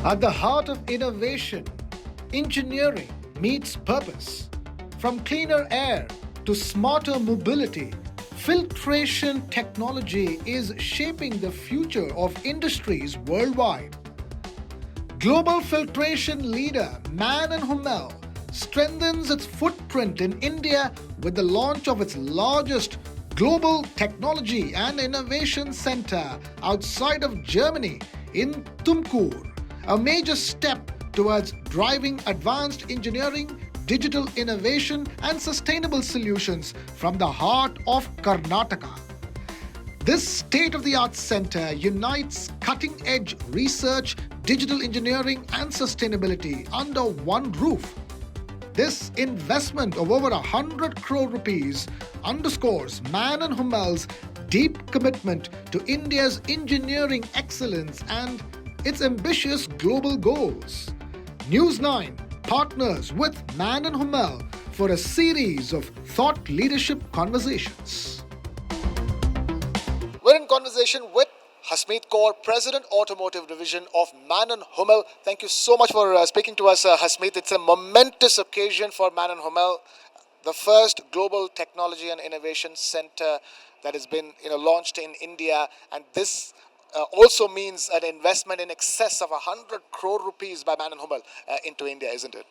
At the heart of innovation, engineering meets purpose. From cleaner air to smarter mobility, filtration technology is shaping the future of industries worldwide. Global filtration leader Mann+Hummel strengthens its footprint in India with the launch of its largest global technology and innovation center outside of Germany in Tumkuru, a major step towards driving advanced engineering, digital innovation, and sustainable solutions from the heart of Karnataka. This state-of-the-art center unites cutting-edge research, digital engineering, and sustainability under one roof. This investment of over 100 crore rupees underscores Mann+Hummel's deep commitment to India's engineering excellence and its ambitious global goals. News9 partners with Mann+Hummel for a series of thought leadership conversations. We're in conversation with Hasmeet Kaur, President Automotive Division of Mann+Hummel. Thank you so much for speaking to us, Hasmeet. It's a momentous occasion for Mann+Hummel, the first global technology and innovation center that has been launched in India, and this also means an investment in excess of 100 crore rupees by Mann+Hummel into India, isn't it?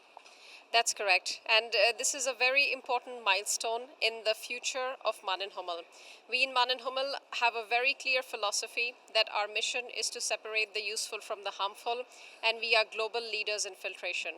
That's correct. And this is a very important milestone in the future of Mann+Hummel. We in Mann+Hummel have a very clear philosophy that our mission is to separate the useful from the harmful, and we are global leaders in filtration.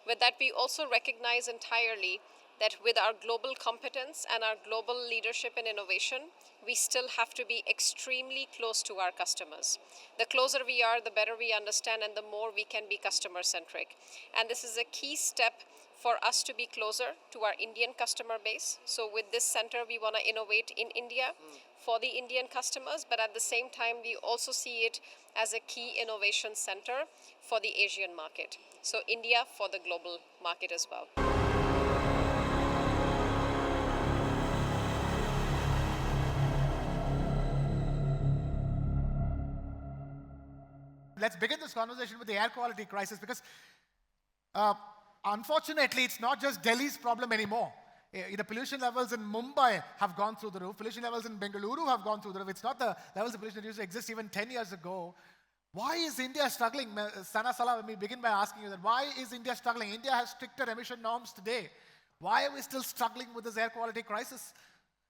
With that, we also recognize entirely that with our global competence and our global leadership in innovation, we still have to be extremely close to our customers. The closer we are, the better we understand and the more we can be customer-centric. And this is a key step for us to be closer to our Indian customer base. So with this center, we want to innovate in India for the Indian customers, but at the same time, we also see it as a key innovation center for the Asian market. So India for the global market as well. Let's begin this conversation with the air quality crisis because unfortunately, it's not just Delhi's problem anymore. The pollution levels in Mumbai have gone through the roof. Pollution levels in Bengaluru have gone through the roof. It's not the levels of pollution that used to exist even 10 years ago. Why is India struggling? Sana Salah, let me begin by asking you that. Why is India struggling? India has stricter emission norms today. Why are we still struggling with this air quality crisis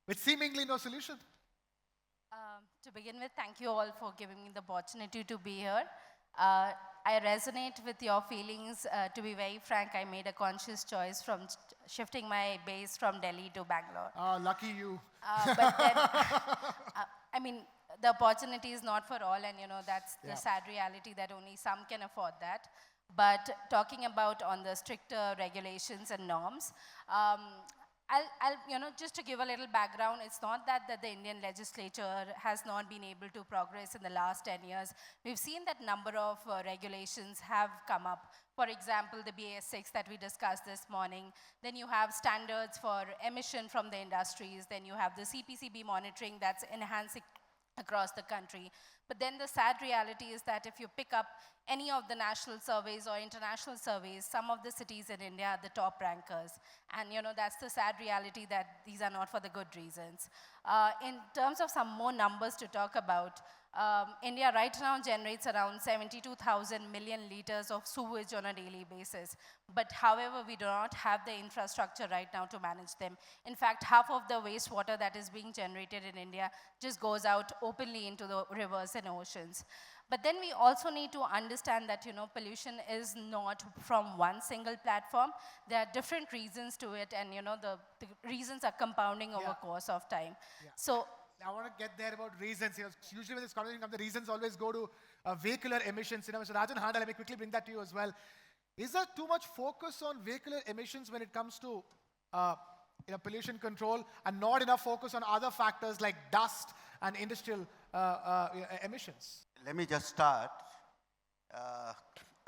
with seemingly no solution? To begin with, thank you all for giving me the opportunity to be here. I resonate with your feelings. To be very frank, I made a conscious choice from shifting my base from Delhi to Bangalore. Lucky you. But then, I mean, the opportunity is not for all, and that's the sad reality that only some can afford that. But talking about on the stricter regulations and norms, just to give a little background, it's not that the Indian legislature has not been able to progress in the last 10 years. We've seen that number of regulations have come up. For example, the BS6 that we discussed this morning. Then you have standards for emission from the industries. Then you have the CPCB monitoring that's enhancing across the country. But then the sad reality is that if you pick up any of the national surveys or international surveys, some of the cities in India are the top rankers. And that's the sad reality that these are not for the good reasons. In terms of some more numbers to talk about, India right now generates around 72,000 million liters of sewage on a daily basis. But however, we do not have the infrastructure right now to manage them. In fact, half of the wastewater that is being generated in India just goes out openly into the rivers and oceans. But then we also need to understand that, pollution is not from one single platform. There are different reasons to it, and, the reasons are compounding over course of time. Yeah. So I want to get there about reasons. Usually when this conversation comes, the reasons always go to vehicular emissions. So Rajan Handa, let me quickly bring that to you as well. Is there too much focus on vehicular emissions when it comes to pollution control, and not enough focus on other factors like dust and industrial emissions? Let me just start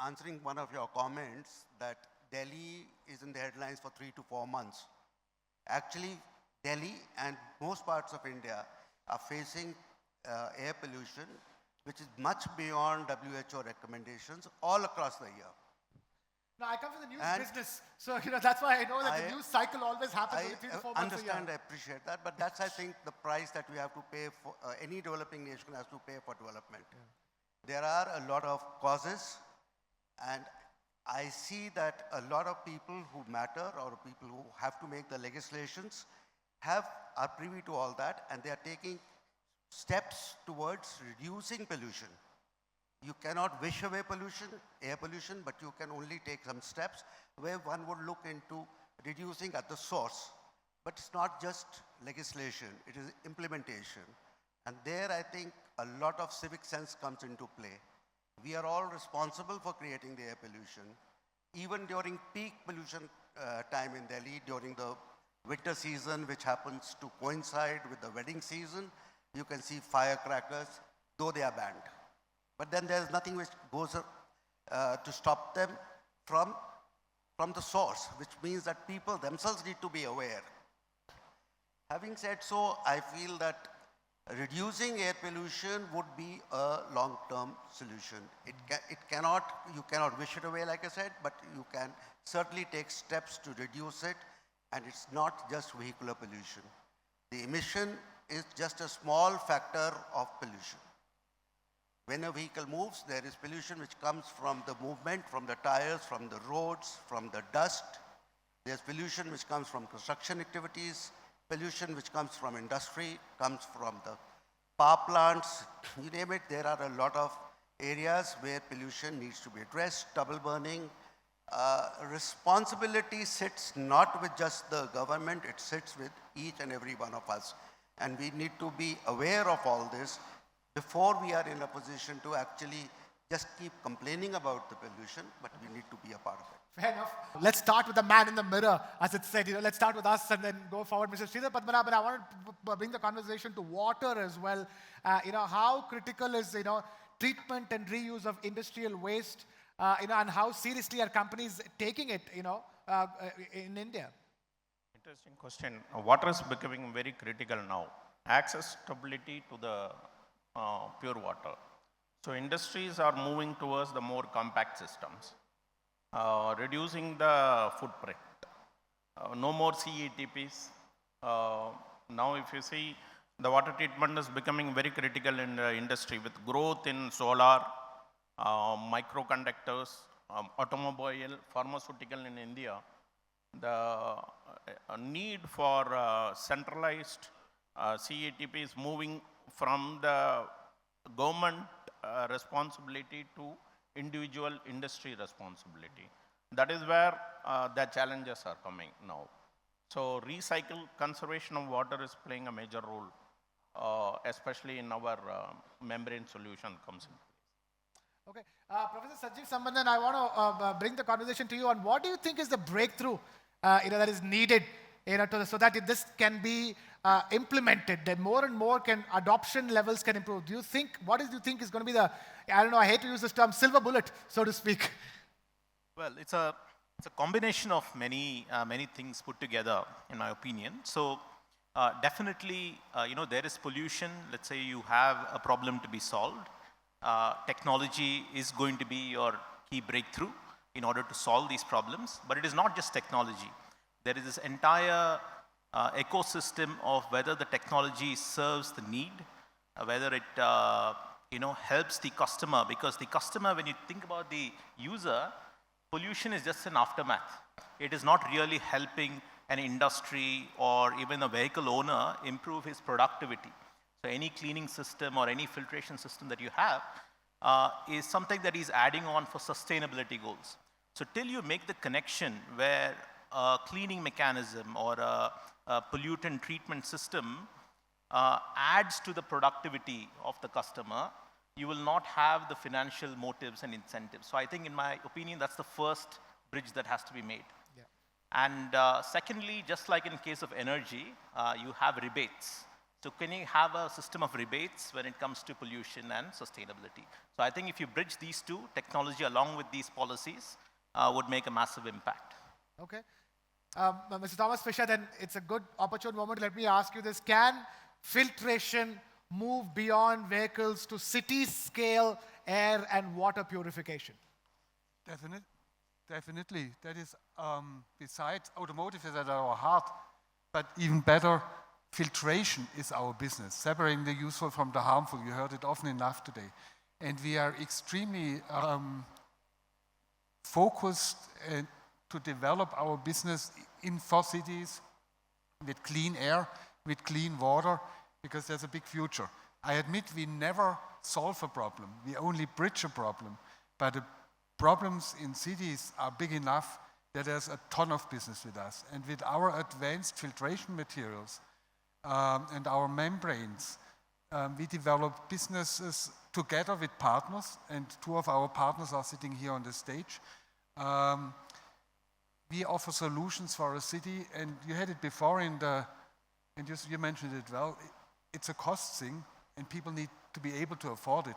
answering one of your comments that Delhi is in the headlines for 3 to 4 months. Actually, Delhi and most parts of India are facing air pollution which is much beyond WHO recommendations all across the year. Now, I come from the news And business, so that's why I know that the news cycle always happens I every 3 to 4 months a year. understand, I appreciate that, but that's, I think, the price that we have to pay for, any developing nation has to pay for development. There are a lot of causes, and I see that a lot of people who matter or people who have to make the legislations are privy to all that, and they are taking steps towards reducing pollution. You cannot wish away pollution, air pollution, but you can only take some steps where one would look into reducing at the source. But it's not just legislation, it is implementation. And there I think a lot of civic sense comes into play. We are all responsible for creating the air pollution. Even during peak pollution time in Delhi, during the winter season, which happens to coincide with the wedding season, you can see firecrackers, though they are banned. But then there's nothing which goes to stop them from the source, which means that people themselves need to be aware. Having said so, I feel that reducing air pollution would be a long-term solution. You cannot wish it away, like I said, but you can certainly take steps to reduce it, and it's not just vehicular pollution. The emission is just a small factor of pollution. When a vehicle moves, there is pollution which comes from the movement, from the tires, from the roads, from the dust. There's pollution which comes from construction activities, pollution which comes from industry, comes from the power plants, you name it. There are a lot of areas where pollution needs to be addressed, stubble burning. Responsibility sits not with just the government, it sits with each and every one of us. And we need to be aware of all this before we are in a position to actually just keep complaining about the pollution, but we need to be a part of it. Fair enough. Let's start with the man in the mirror, as it said. Let's start with us and then go forward. Mr. Sridhar Padmanabhan, I want to bring the conversation to water as well. How critical is, treatment and reuse of industrial waste, and how seriously are companies taking it, in India? Interesting question. Water is becoming very critical now. Accessibility to the pure water. So industries are moving towards the more compact systems, reducing the footprint. No more CETPs. Now if you see, the water treatment is becoming very critical in the industry with growth in solar, microconductors, automobile, pharmaceutical in India. The need for centralized CETP is moving from the government responsibility to individual industry responsibility. That is where the challenges are coming now. So recycle conservation of water is playing a major role, especially in our membrane solution comes in place. Okay. Professor Sanjeev Sambandhan, I want to bring the conversation to you on what do you think is the breakthrough that is needed so that this can be implemented, that more and more adoption levels can improve. What do you think is going to be I hate to use this term, silver bullet, so to speak? Well, it's a combination of many things put together, in my opinion. So definitely, there is pollution. Let's say you have a problem to be solved. Technology is going to be your key breakthrough in order to solve these problems. But it is not just technology. There is this entire ecosystem of whether the technology serves the need, whether it helps the customer. Because the customer, when you think about the user, pollution is just an aftermath. It is not really helping an industry or even a vehicle owner improve his productivity. So any cleaning system or any filtration system that you have is something that is adding on for sustainability goals. So till you make the connection where a cleaning mechanism or a pollutant treatment system adds to the productivity of the customer, you will not have the financial motives and incentives. So I think, in my opinion, that's the first bridge that has to be made. Yeah. And secondly, just like in case of energy, you have rebates. So can you have a system of rebates when it comes to pollution and sustainability? So I think if you bridge these two, technology along with these policies would make a massive impact. Okay. Mr. Thomas Fisher, then it's a good opportune moment. Let me ask you this. Can filtration move beyond vehicles to city-scale air and water purification? Definitely. That is, besides automotive is at our heart, but even better, filtration is our business, separating the useful from the harmful. You heard it often enough today. And we are extremely focused to develop our business in 4 cities with clean air, with clean water, because there's a big future. I admit we never solve a problem. We only bridge a problem. But the problems in cities are big enough that there's a ton of business with us. And with our advanced filtration materials and our membranes, we develop businesses together with partners, and 2 of our partners are sitting here on the stage. We offer solutions for a city, and you had it before and you mentioned it well, it's a cost thing, and people need to be able to afford it.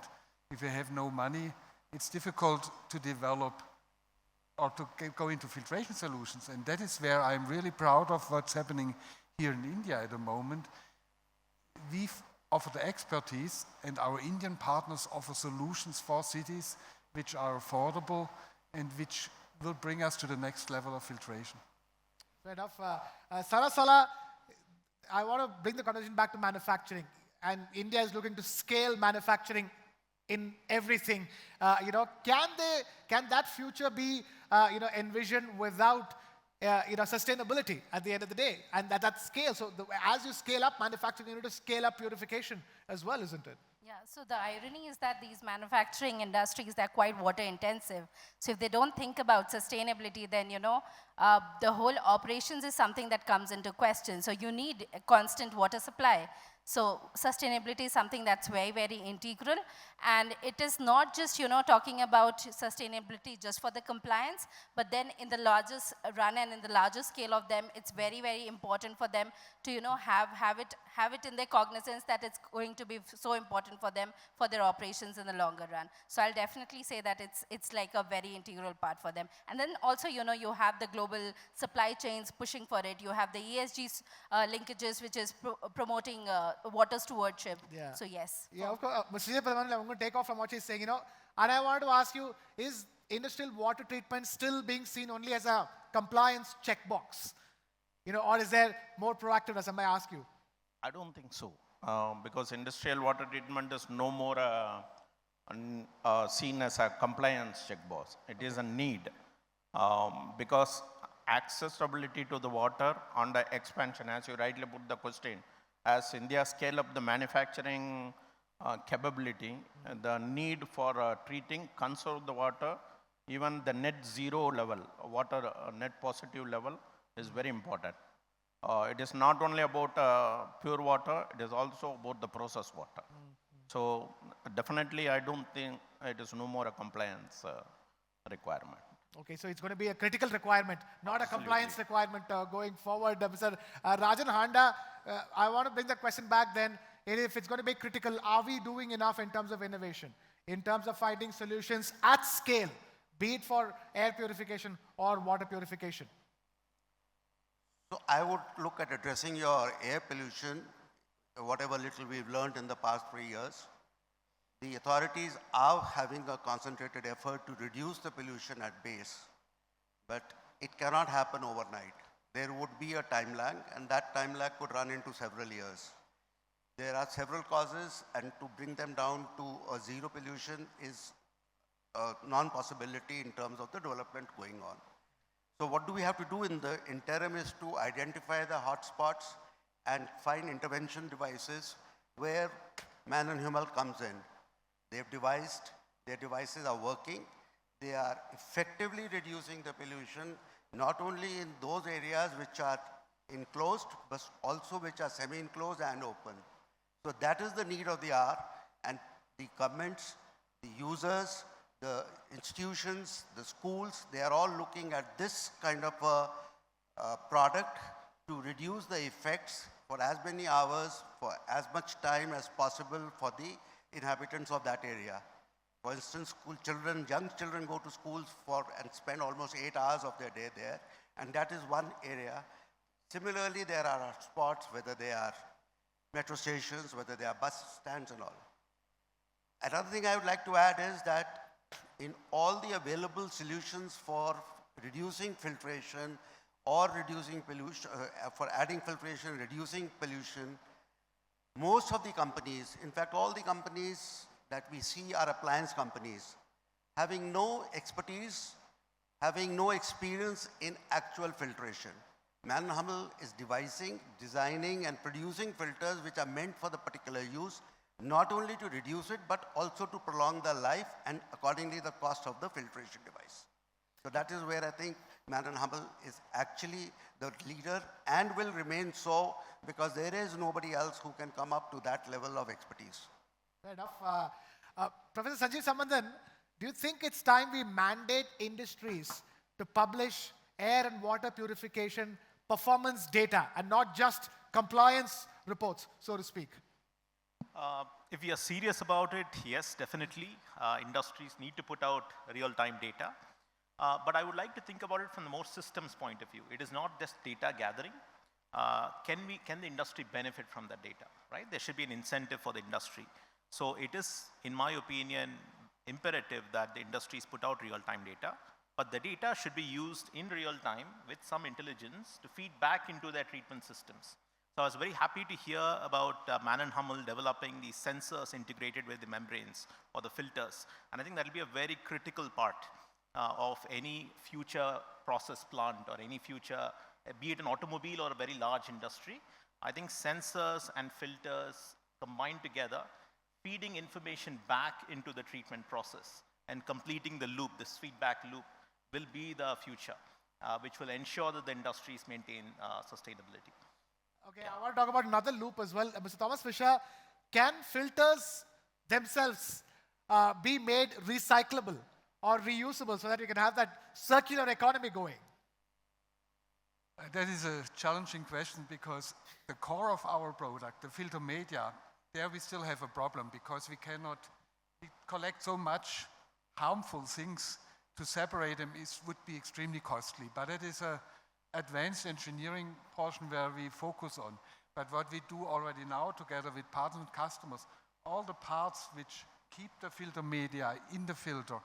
If you have no money, it's difficult to develop or to go into filtration solutions, and that is where I'm really proud of what's happening here in India at the moment. We've offered the expertise, and our Indian partners offer solutions for cities which are affordable and which will bring us to the next level of filtration. Fair enough. Sarasala, I want to bring the conversation back to manufacturing. And India is looking to scale manufacturing in everything. Can that future be envisioned without sustainability at the end of the day? And that scale. So as you scale up manufacturing, you need to scale up purification as well, isn't it? Yeah, so the irony is that these manufacturing industries, they're quite water intensive. So if they don't think about sustainability, then, the whole operations is something that comes into question. So you need a constant water supply. So sustainability is something that's very, very integral. And it is not just, talking about sustainability just for the compliance, but then in the largest run and in the larger scale of them, it's very, very important for them to, have it in their cognizance that it's going to be so important for them for their operations in the longer run. So I'll definitely say that it's like a very integral part for them. And then also, you have the global supply chains pushing for it. You have the ESG linkages, which is promoting water stewardship. Yeah. So yes. Yeah, of course. Mr. Pradhan, I'm going to take off from what he's saying, and I wanted to ask you, is industrial water treatment still being seen only as a compliance checkbox? Or is there more proactiveness? I may ask you. I don't think so, because industrial water treatment is no more seen as a compliance checkbox. It is a need, because accessibility to the water on the expansion, as you rightly put the question, as India scale up the manufacturing capability, the need for treating, conserve the water, even the net zero level, water net positive level is very important. It is not only about pure water, it is also about the processed water. So definitely I don't think it is no more a compliance requirement. Okay, so it's going to be a critical requirement, not a compliance requirement going forward. Mr. Rajan Handa, I want to bring the question back then. If it's going to be critical, are we doing enough in terms of innovation, in terms of finding solutions at scale, be it for air purification or water purification? So I would look at addressing your air pollution, whatever little we've learned in the past 3 years. The authorities are having a concentrated effort to reduce the pollution at base, but it cannot happen overnight. There would be a time lag, and that time lag could run into several years. There are several causes, and to bring them down to a zero pollution is a non-possibility in terms of the development going on. So what do we have to do in the interim is to identify the hotspots and find intervention devices where Mann+Hummel comes in. Their devices are working. They are effectively reducing the pollution, not only in those areas which are enclosed, but also which are semi-enclosed and open. So that is the need of the hour, and the governments, the users, the institutions, the schools, they are all looking at this kind of a product to reduce the effects for as many hours, for as much time as possible for the inhabitants of that area. For instance, school children, young children go to schools and spend almost 8 hours of their day there, and that is one area. Similarly, there are spots, whether they are metro stations, whether they are bus stands and all. Another thing I would like to add is that in all the available solutions for reducing filtration or reducing pollution, for adding filtration, reducing pollution, most of the companies, in fact all the companies that we see are appliance companies, having no expertise, having no experience in actual filtration. Mann+Hummel is designing and producing filters which are meant for the particular use, not only to reduce it, but also to prolong the life and accordingly the cost of the filtration device. So that is where I think Mann+Hummel is actually the leader and will remain so, because there is nobody else who can come up to that level of expertise. Fair enough. Professor Sanjeev Sambandhan, do you think it's time we mandate industries to publish air and water purification performance data and not just compliance reports, so to speak? If we are serious about it, yes, definitely. Industries need to put out real-time data. But I would like to think about it from the more systems point of view. It is not just data gathering. Can the industry benefit from that data, right? There should be an incentive for the industry. So it is, in my opinion, imperative that the industries put out real-time data, but the data should be used in real time with some intelligence to feed back into their treatment systems. So I was very happy to hear about Mann+Hummel developing these sensors integrated with the membranes or the filters. And I think that will be a very critical part of any future process plant or any future, be it an automobile or a very large industry. I think sensors and filters combined together, feeding information back into the treatment process and completing the loop, this feedback loop, will be the future, which will ensure that the industries maintain sustainability. Okay, I want to talk about another loop as well. Mr. Thomas Fisher, can filters themselves be made recyclable or reusable so that you can have that circular economy going? That is a challenging question because the core of our product, the filter media, there we still have a problem because we collect so much harmful things. To separate them would be extremely costly, but it is an advanced engineering portion where we focus on. But what we do already now together with partner and customers, all the parts which keep the filter media in the filter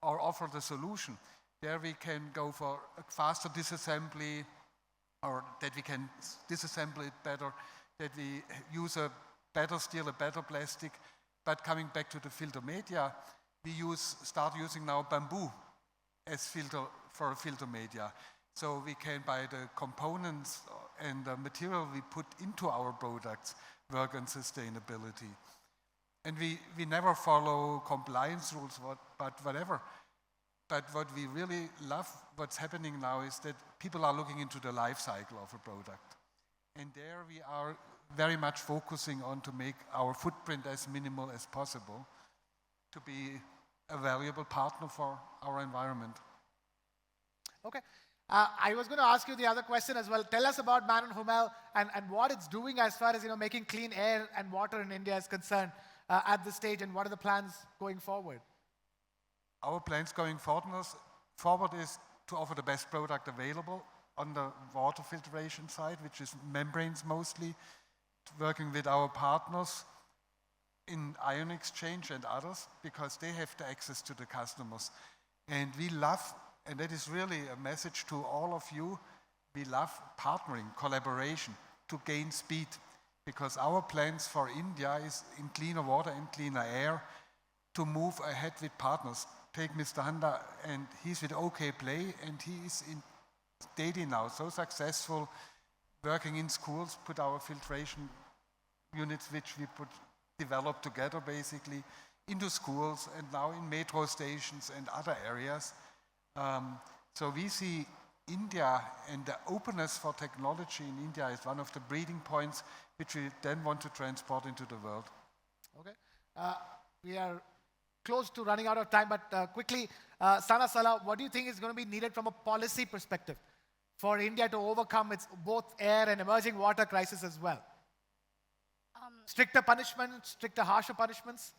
or offer the solution, there we can go for a faster disassembly, or that we can disassemble it better, that we use a better steel, a better plastic. But coming back to the filter media, we start using now bamboo as filter for a filter media. So we can, by the components and the material we put into our products, work on sustainability. And we never follow compliance rules, but whatever. But what we really love, what's happening now, is that people are looking into the life cycle of a product. And there we are very much focusing on to make our footprint as minimal as possible, to be a valuable partner for our environment. Okay. I was going to ask you the other question as well. Tell us about Mann+Hummel and what it's doing as far as making clean air and water in India is concerned at this stage, and what are the plans going forward? Our plans going forward is to offer the best product available on the water filtration side, which is membranes mostly, working with our partners in ion exchange and others, because they have the access to the customers. And we love, and that is really a message to all of you, we love partnering, collaboration to gain speed, because our plans for India is in cleaner water and cleaner air to move ahead with partners. Take Mr. Handa, and he's with OK Play, and he is in Delhi now, so successful, working in schools, put our filtration units, which we developed together basically, into schools and now in metro stations and other areas. So we see India and the openness for technology in India is one of the breeding points which we then want to transport into the world. Okay. We are close to running out of time, but quickly, Sana Salah, what do you think is going to be needed from a policy perspective for India to overcome its both air and emerging water crisis as well? Stricter punishments, stricter, harsher punishments?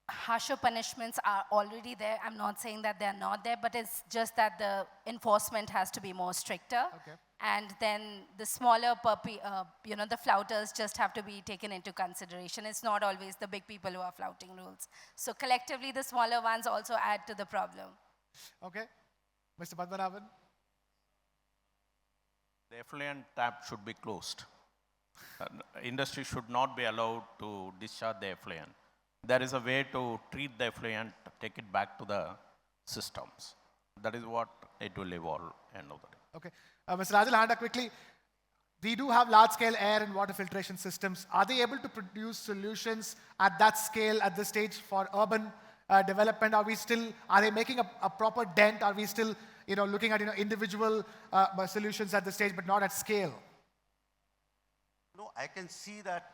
Harsher punishments are already there. I'm not saying that they're not there, but it's just that the enforcement has to be more stricter. Okay. And then the smaller the flouters just have to be taken into consideration. It's not always the big people who are flouting rules. So collectively, the smaller ones also add to the problem. Okay. Mr. Padmanabhan? The effluent tap should be closed. Industry should not be allowed to discharge the effluent. There is a way to treat the effluent, take it back to the systems. That is what it will evolve end of the day. Okay. Mr. Rajal Handa, quickly, we do have large-scale air and water filtration systems. Are they able to produce solutions at that scale, at this stage, for urban development? Are they making a proper dent? Are we still, looking at, individual solutions at this stage, but not at scale? No, I can see that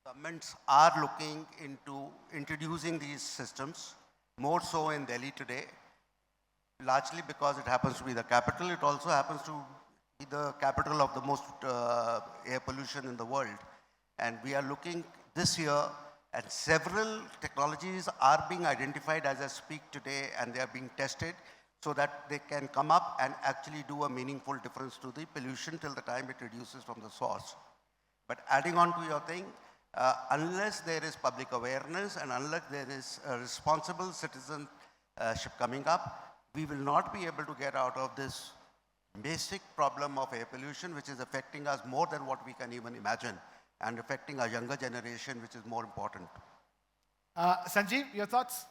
governments are looking into introducing these systems, more so in Delhi today, largely because it happens to be the capital. It also happens to be the capital of the most air pollution in the world. And we are looking this year, and several technologies are being identified as I speak today, and they are being tested so that they can come up and actually do a meaningful difference to the pollution till the time it reduces from the source. But adding on to your thing, unless there is public awareness and unless there is a responsible citizenship coming up, we will not be able to get out of this basic problem of air pollution, which is affecting us more than what we can even imagine, and affecting our younger generation, which is more important. Sanjeev, your thoughts?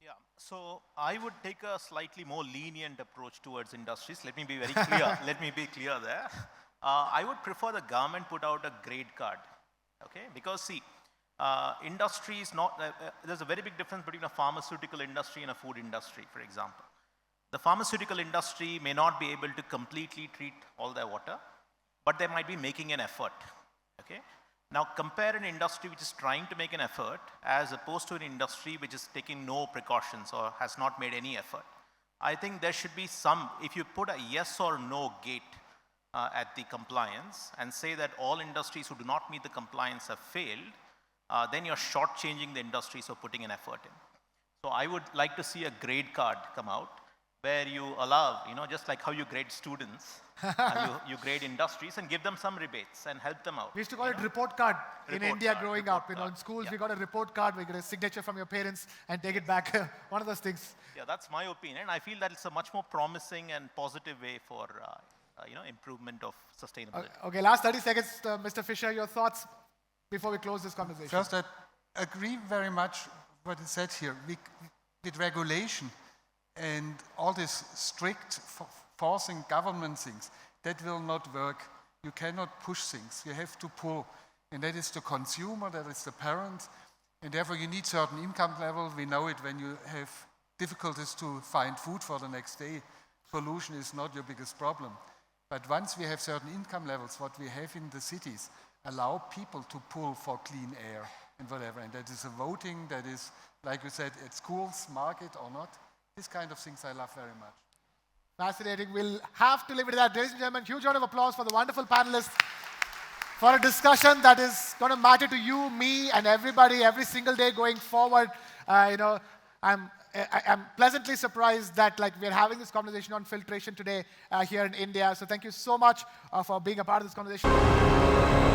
Yeah, so I would take a slightly more lenient approach towards industries. Let me be very clear. Let me be clear there. I would prefer the government put out a grade card, okay? Because see, industry is not, there's a very big difference between a pharmaceutical industry and a food industry, for example. The pharmaceutical industry may not be able to completely treat all their water, but they might be making an effort, okay? Now compare an industry which is trying to make an effort as opposed to an industry which is taking no precautions or has not made any effort. I think there should be some, if you put a yes or no gate at the compliance and say that all industries who do not meet the compliance have failed, then you're shortchanging the industries for putting an effort in. So I would like to see a grade card come out where you allow, just like how you grade students, you grade industries and give them some rebates and help them out. We used to call it report card in India growing up. In schools, we got a report card, we get a signature from your parents and take it back. One of those things. Yeah, that's my opinion. I feel that it's a much more promising and positive way for improvement of sustainability. Okay, last 30 seconds, Mr. Fisher, your thoughts before we close this conversation. First, I agree very much what is said here. With regulation and all this strict forcing government things, that will not work. You cannot push things. You have to pull. And that is the consumer, that is the parent. And therefore you need certain income level. We know it when you have difficulties to find food for the next day. Pollution is not your biggest problem. But once we have certain income levels, what we have in the cities, allow people to pull for clean air and whatever. And that is a voting, that is, like you said, at schools, market or not. These kind of things I love very much. Fascinating. We'll have to leave it at that. Ladies and gentlemen, huge round of applause for the wonderful panelists for a discussion that is going to matter to you, me, and everybody every single day going forward. I'm pleasantly surprised that we're having this conversation on filtration today here in India. So thank you so much for being a part of this conversation.